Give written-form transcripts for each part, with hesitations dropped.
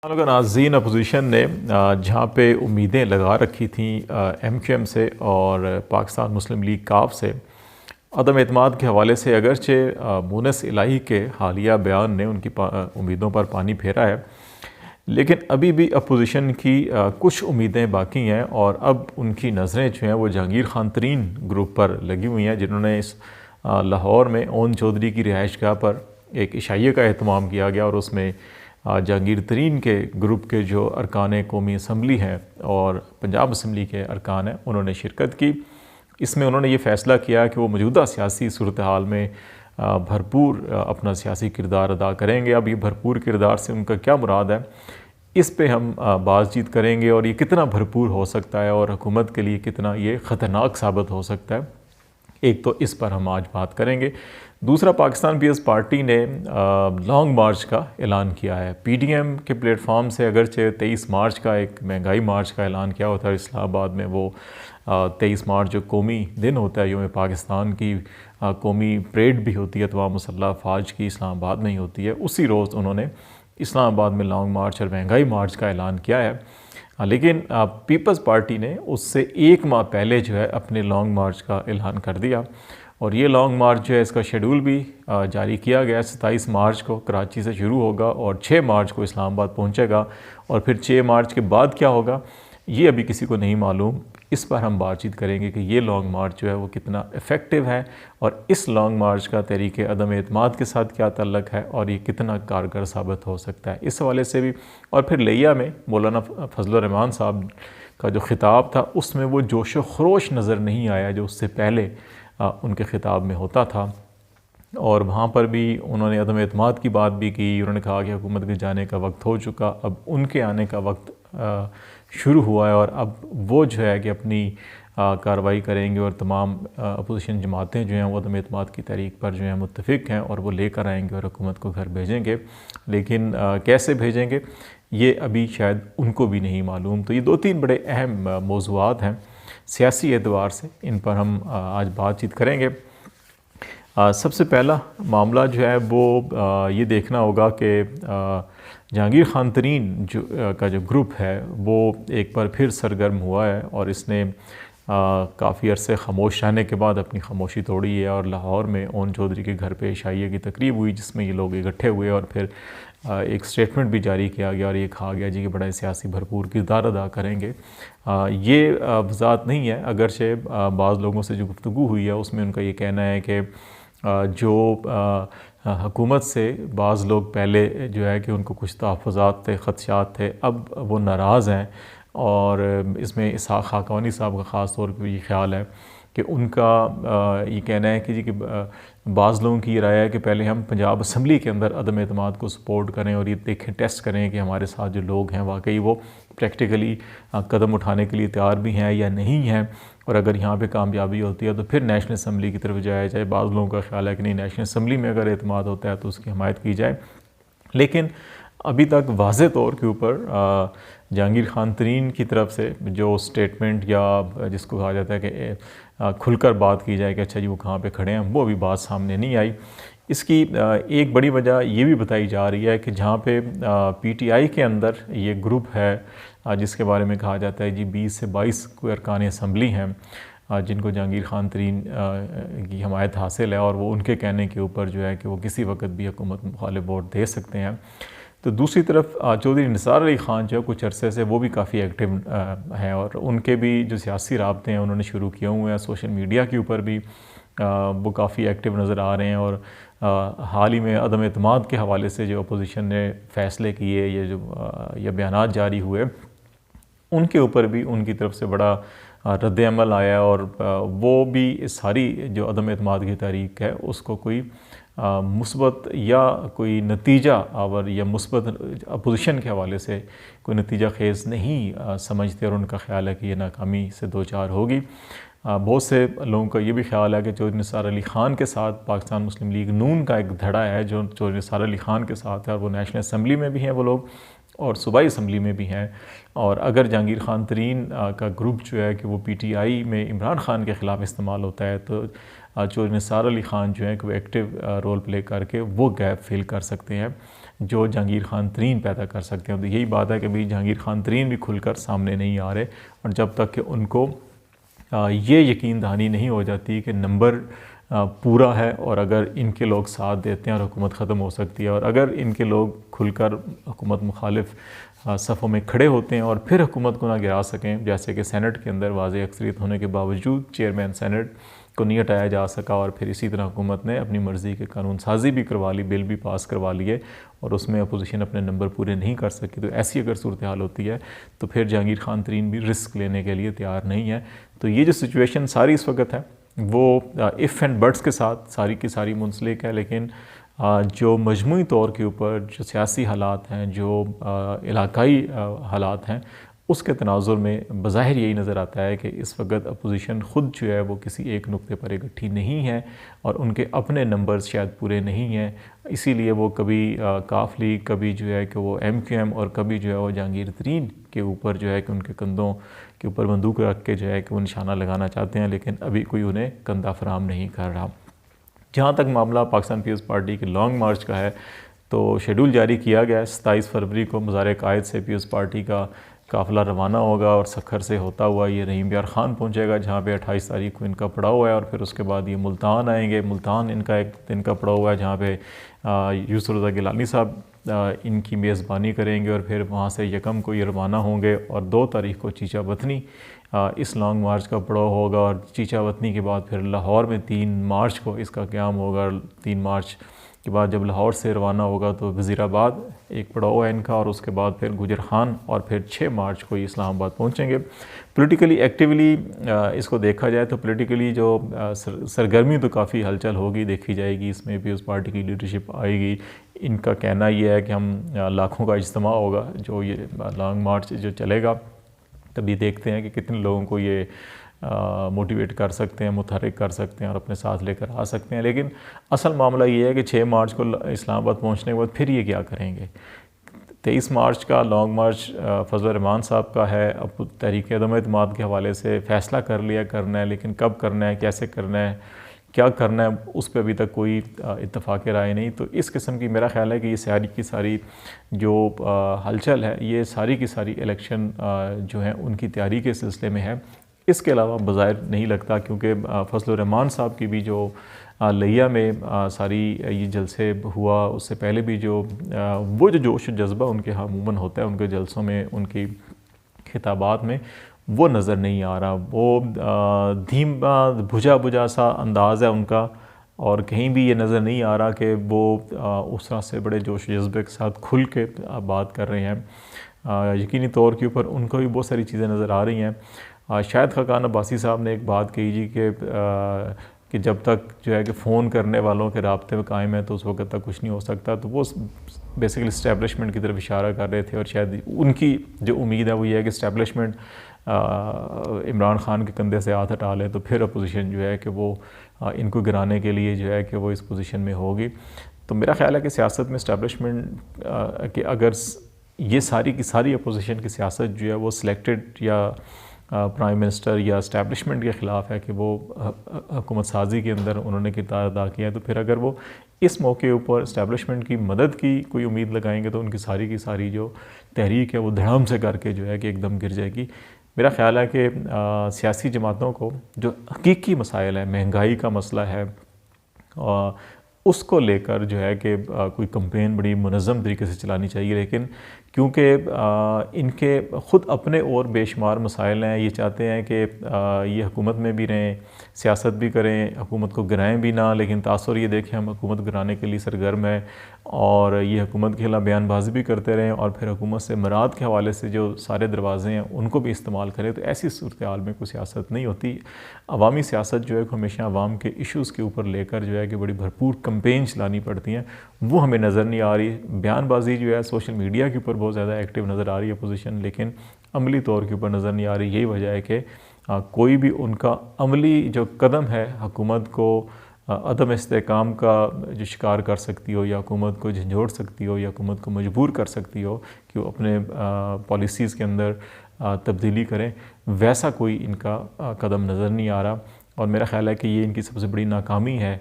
नाज़रीन अपोजिशन ने जहाँ पे उम्मीदें लगा रखी थी MQM से और पाकिस्तान मुस्लिम लीग काफ से अदम एतमाद के हवाले से, अगरचे मुनस इलाही के हालिया बयान ने उनकी उम्मीदों पर पानी फेरा है, लेकिन अभी भी अपोजिशन की कुछ उम्मीदें बाकी हैं और अब उनकी नज़रें जो हैं वो जहांगीर खान तरीन ग्रुप पर लगी हुई हैं, जिन्होंने इस लाहौर में ओन चौधरी की रिहाइशगाह पर एक इशाइये का एहतमाम किया गया और उसमें जहांगीर तरीन के ग्रुप के जो अरकान कौमी असम्बली हैं और पंजाब असम्बली के अरकान हैं, उन्होंने शिरकत की। इसमें उन्होंने ये फ़ैसला किया कि वो मौजूदा सियासी सूरत हाल में भरपूर अपना सियासी किरदार अदा करेंगे। अब ये भरपूर किरदार से उनका क्या मुराद है, इस पे हम बातचीत करेंगे और ये कितना भरपूर हो सकता है और हुकूमत के लिए कितना ये ख़तरनाक साबित हो सकता है। एक तो इस पर हम आज बात करेंगे। दूसरा, पाकिस्तान पीपल्स पार्टी ने लॉन्ग मार्च का ऐलान किया है। PDM के प्लेटफॉर्म से अगरचे 23 मार्च का एक महंगाई मार्च का ऐलान किया होता है इस्लामाबाद में, वो 23 मार्च जो कौमी दिन होता है, यूं पाकिस्तान की कौमी परेड भी होती है, तमाम मुसल्लह फ़ौज की इस्लामाबाद में ही होती है, उसी रोज़ उन्होंने इस्लामाबाद में लॉन्ग मार्च और महंगाई मार्च का ऐलान किया है। लेकिन पीपल्स पार्टी ने उससे एक माह पहले जो है अपने लॉन्ग मार्च का ऐलान कर दिया और ये लॉन्ग मार्च जो है इसका शेड्यूल भी जारी किया गया। 27 मार्च को कराची से शुरू होगा और 6 मार्च को इस्लामाबाद पहुंचेगा और फिर 6 मार्च के बाद क्या होगा ये अभी किसी को नहीं मालूम। इस पर हम बातचीत करेंगे कि ये लॉन्ग मार्च जो है वो कितना इफ़ेक्टिव है और इस लॉन्ग मार्च का तरीके अदम एतमाद के साथ क्या ताल्लुक़ है और ये कितना कारगर साबित हो सकता है, इस हवाले से भी। और फिर लिया में मौलाना फजलुर रहमान साहब का जो ख़िताब था उसमें वो जोश व खरोश नज़र नहीं आया जो उससे पहले उनके ख़िताब में होता था, और वहाँ पर भी उन्होंने अदम एतमाद की बात भी की। उन्होंने कहा कि हुकूमत के जाने का वक्त हो चुका, अब उनके आने का वक्त शुरू हुआ है और अब वो जो है कि अपनी कार्रवाई करेंगे और तमाम अपोजिशन जमातें जो हैं वो अदम एतमाद की तहरीक पर जो हैं मुत्तफ़िक़ हैं और वो लेकर आएंगे और हुकूमत को घर भेजेंगे, लेकिन कैसे भेजेंगे ये अभी शायद उनको भी नहीं मालूम। तो ये 2-3 बड़े अहम मौज़ूआत हैं सियासी एतबार से, इन पर हम आज बातचीत करेंगे। सबसे पहला मामला जो है वो ये देखना होगा कि जहांगीर खान तरीन का जो ग्रुप है वो एक बार फिर सरगर्म हुआ है और इसने काफ़ी अरसे खामोश रहने के बाद अपनी खामोशी तोड़ी है और लाहौर में ओन चौधरी के घर पे इशाइये की तकरीब हुई जिसमें ये लोग इकट्ठे हुए और फिर एक स्टेटमेंट भी जारी किया गया और ये कहा गया जी कि बड़ा सियासी भरपूर किरदार अदा करेंगे। ये वज़ाहत नहीं है, अगरचे बाज़ लोगों से जो गुफ्तगू हुई है उसमें उनका ये कहना है कि जो हुकूमत से बाज़ लोग पहले जो है कि उनको कुछ तहफ़्फ़ुज़ात थे, ख़दशात थे, अब वो नाराज़ हैं और इसमें इसहाक़ खाक़ानी साहब का ख़ास तौर पर ये ख्याल है कि उनका ये कहना है कि जी कि बाज़ लोगों की ये राय है कि पहले हम पंजाब असम्बली के अंदर अदम एतमाद को सपोर्ट करें और ये देखें, टेस्ट करें कि हमारे साथ जो लोग हैं वाकई वो प्रैक्टिकली कदम उठाने के लिए तैयार भी हैं या नहीं हैं, और अगर यहाँ पे कामयाबी होती है तो फिर नेशनल असम्बली की तरफ जाया जाए। बाज़ लोगों का ख्याल है कि नहीं, नेशनल असम्बली में अगर एतमाद होता है तो उसकी हमायत की जाए। लेकिन अभी तक वाज़े तौर के ऊपर जहांगीर खान तरीन की तरफ से जो स्टेटमेंट या जिसको कहा जाता है कि खुलकर बात की जाए कि अच्छा जी वो कहाँ पे खड़े हैं, वो अभी बात सामने नहीं आई। इसकी एक बड़ी वजह ये भी बताई जा रही है कि जहाँ पे PTI के अंदर ये ग्रुप है जिसके बारे में कहा जाता है जी 20 से 22 कोई अरकान असम्बली हैं जिनको जहांगीर खान तरीन की हमायत हासिल है और वो उनके कहने के ऊपर जो है कि वो किसी वक्त भी हुकूमत मुखालिफ वोट दे सकते हैं। तो दूसरी तरफ चौधरी निसार अली ख़ान जो है कुछ अरसे से वो भी काफ़ी एक्टिव हैं और उनके भी जो सियासी राब्ते हैं उन्होंने शुरू किए हुए हैं, सोशल मीडिया के ऊपर भी वो काफ़ी एक्टिव नज़र आ रहे हैं। और हाल ही में अदम एतमाद के हवाले से जो अपोजिशन ने फ़ैसले किए, ये बयानात जारी हुए, उनके ऊपर भी उनकी तरफ से बड़ा रद्द अमल आया और वो भी सारी जो अदम एतमाद की तहरीक है उसको कोई मुस्बत या कोई नतीजा आवर या मुस्बत अपोजिशन के हवाले से कोई नतीजा खेज़ नहीं समझते और उनका ख्याल है कि ये नाकामी से दो चार होगी। बहुत से लोगों का ये भी ख्याल है कि चौधरी निसार अली ख़ान के साथ पाकिस्तान मुस्लिम लीग नून का एक धड़ा है जो चौधरी निसार अली ख़ान के साथ है और वो नेशनल असम्बली में भी हैं वो लोग और सूबाई असम्बली में भी हैं। और अगर जहांगीर खान तरीन का ग्रुप जो है कि वो PTI में इमरान ख़ान के ख़िलाफ़ इस्तेमाल होता है तो जो निसार अली ख़ान जो है कि वो एक्टिव रोल प्ले करके वो गैप फिल कर सकते हैं जो जहांगीर खान तरीन पैदा कर सकते हैं। तो यही बात है कि भाई जहांगीर खान तरीन भी खुलकर सामने नहीं आ रहे, और जब तक कि उनको ये यकीन दहानी नहीं हो जाती कि नंबर पूरा है और अगर इनके लोग साथ देते हैं और हुकूमत ख़त्म हो सकती है, और अगर इनके लोग खुलकर हुकूमत मुखालिफ सफ़ों में खड़े होते हैं और फिर हुकूमत को ना गिरा सकें, जैसे कि सेनेट के अंदर वाज़ेह अक्सरियत होने के बावजूद चेयरमैन सेनेट को नहीं हटाया जा सका, और फिर इसी तरह हुकूमत ने अपनी मर्ज़ी के कानून साजी भी करवा ली, बिल भी पास करवा लिए, और उसमें अपोजिशन अपने नंबर पूरे नहीं कर सकी। तो ऐसी अगर सूरत हाल होती है तो फिर जहांगीर खान तरीन भी रिस्क लेने के लिए तैयार नहीं है। तो ये जो सिचुएशन सारी इस वक्त है वो इफ़ एंड बट्स के साथ सारी की सारी मुंसलिक है, लेकिन जो मजमूई तौर के ऊपर जो सियासी हालात हैं, जो इलाकाई हालात हैं, उसके तनाजुर में बज़ाहिर यही नज़र आता है कि इस वक्त अपोजिशन ख़ुद जो है वो किसी एक नुक्ते पर इकट्ठी नहीं है और उनके अपने नंबर्स शायद पूरे नहीं हैं। इसीलिए वो कभी काफ लीग, कभी जो है कि वो MQM, और कभी जो है वो जहांगीर तरीन के ऊपर जो है कि उनके कंधों के ऊपर बंदूक रख के जो है कि वो निशाना लगाना चाहते हैं, लेकिन अभी कोई उन्हें कंधा फराहम नहीं कर रहा। जहाँ तक मामला पाकिस्तान पीपल्स पार्टी के लॉन्ग मार्च का है, तो शेड्यूल जारी किया गया है। 27 फरवरी को मज़ार कायद से पीपल्स पार्टी का काफ़िला रवाना होगा और सखर से होता हुआ ये रहीम यार ख़ान पहुँचेगा, जहाँ पे 28 तारीख को इनका पड़ा हुआ है, और फिर उसके बाद ये मुल्तान आएंगे। मुल्तान इनका एक दिन का पड़ा हुआ है, जहाँ पे यूसुफ रज़ा गिलानी साहब इनकी मेज़बानी करेंगे, और फिर वहाँ से यकम को ये रवाना होंगे, और 2 तारीख को चीचा वतनी इस लॉन्ग मार्च का पड़ाव होगा, और चीचा वतनी के बाद फिर लाहौर में 3 मार्च को इसका क़याम होगा। 3 मार्च के बाद जब लाहौर से रवाना होगा तो वज़ीराबाद एक पड़ाव है इनका, और उसके बाद फिर गुजर खान, और फिर 6 मार्च को ये इस्लामाबाद पहुँचेंगे। पॉलिटिकली एक्टिवली इसको देखा जाए तो पॉलिटिकली जो सरगर्मी तो काफ़ी हलचल होगी, देखी जाएगी। इसमें भी उस पार्टी की लीडरशिप आएगी। इनका कहना ये है कि हम लाखों का इज्तिमा होगा जो ये लॉन्ग मार्च जो चलेगा, तभी देखते हैं कि कितने लोगों को ये मोटिवेट कर सकते हैं, मुतहरिक कर सकते हैं और अपने साथ लेकर आ सकते हैं। लेकिन असल मामला ये है कि 6 मार्च को इस्लामाबाद पहुंचने के बाद फिर ये क्या करेंगे। 23 मार्च का लॉन्ग मार्च फजल रहमान साहब का है। अब तहरीक अदम एतमाद के हवाले से फ़ैसला कर लिया करना है, लेकिन कब करना है, कैसे करना है, क्या करना है, उस पर अभी तक कोई इत्तफ़ाक़ राय नहीं। तो इस किस्म की मेरा ख़्याल है कि ये सारी की सारी जो हलचल है, ये सारी की सारी इलेक्शन जो है उनकी तैयारी के सिलसिले में है। इसके अलावा बज़ाहिर नहीं लगता, क्योंकि फजल रहमान साहब की भी जो लिया में सारी ये जलसे हुआ, उससे पहले भी जो वो जो जोश व जज्बा उनके यहाँ अमूमन होता है, उनके जलसों में, उनकी खिताबात में, वो नज़र नहीं आ रहा। वो धीमा बुझा बुझा सा अंदाज़ है उनका, और कहीं भी ये नज़र नहीं आ रहा कि वो उस तरह से बड़े जोश जज्बे के साथ खुल के बात कर रहे हैं। यकीनी तौर के ऊपर उनको भी बहुत सारी चीज़ें नज़र आ रही हैं। शायद खाकान अब्बासी साहब ने एक बात कही जी कि जब तक जो है कि फ़ोन करने वालों के राब्ते में कायम है तो उस वक्त तक कुछ नहीं हो सकता। तो वो बेसिकली इस्टेब्लिशमेंट की तरफ इशारा कर रहे थे, और शायद उनकी जो उम्मीद है वो ये है कि इस्टेब्लिशमेंट इमरान ख़ान के कंधे से हाथ हटा ले, तो फिर अपोजिशन जो है कि वो इनको गिराने के लिए जो है कि वो इस पोजीशन में होगी। तो मेरा ख़्याल है कि सियासत में इस्टेब्लिशमेंट कि अगर ये सारी की सारी अपोजिशन की सियासत जो है वो सिलेक्टेड या प्राइम मिनिस्टर या इस्टेब्लिशमेंट के ख़िलाफ़ है कि वो हुकूमत साजी के अंदर उन्होंने किरदार अदा किया है, तो फिर अगर वो इस मौके ऊपर इस्टेब्लिशमेंट की मदद की कोई उम्मीद लगाएंगे तो उनकी सारी की सारी जो तहरीक है वो धड़ाम से करके जो है कि एकदम गिर जाएगी। मेरा ख़्याल है कि सियासी जमातों को जो हकीकी मसाइल है, महंगाई का मसला है, उसको लेकर जो है कि कोई कैंपेन बड़ी मुनज़्ज़म तरीके से चलानी चाहिए। लेकिन क्योंकि इनके ख़ुद अपने और बेशुमार मसाइल हैं, ये चाहते हैं कि ये हुकूमत में भी रहें, सियासत भी करें, हुकूमत को गिराएं भी ना, लेकिन तासुर ये देखें हम हुकूमत गिराने के लिए सरगर्म है, और ये हुकूमत के खिलाफ बयानबाजी भी करते रहें, और फिर हुकूमत से मराद के हवाले से जो सारे दरवाज़े हैं उनको भी इस्तेमाल करें। तो ऐसी सूरत हाल में कोई सियासत नहीं होती। अवामी सियासत जो है हमेशा अवाम के इशूज़ के ऊपर लेकर जो है कि बड़ी भरपूर कैंपेन चलानी पड़ती हैं, वो हमें नज़र नहीं आ रही। बयानबाजी जो है सोशल मीडिया के ऊपर बहुत ज़्यादा एक्टिव नज़र आ रही है अपोजिशन, लेकिन अमली तौर के ऊपर नज़र नहीं आ रही। यही वजह है कि कोई भी उनका अमली जो कदम है हुकूमत को अदम इस्तेहकाम का जो शिकार कर सकती हो, या हुकूमत को झंझोड़ सकती हो, या हुकूमत को मजबूर कर सकती हो कि वो अपने पॉलिसीज़ के अंदर तब्दीली करें, वैसा कोई इनका कदम नज़र नहीं आ रहा। और मेरा ख़्याल है कि ये इनकी सबसे बड़ी नाकामी है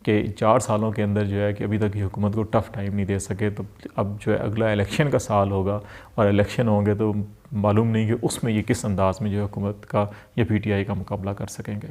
कि 4 सालों के अंदर जो है कि अभी तक ये हुकूमत को टफ़ टाइम नहीं दे सके। तो अब जो है अगला इलेक्शन का साल होगा और इलेक्शन होंगे तो मालूम नहीं कि उसमें ये किस अंदाज़ में जो है हुकूमत का या PTI का मुकाबला कर सकेंगे।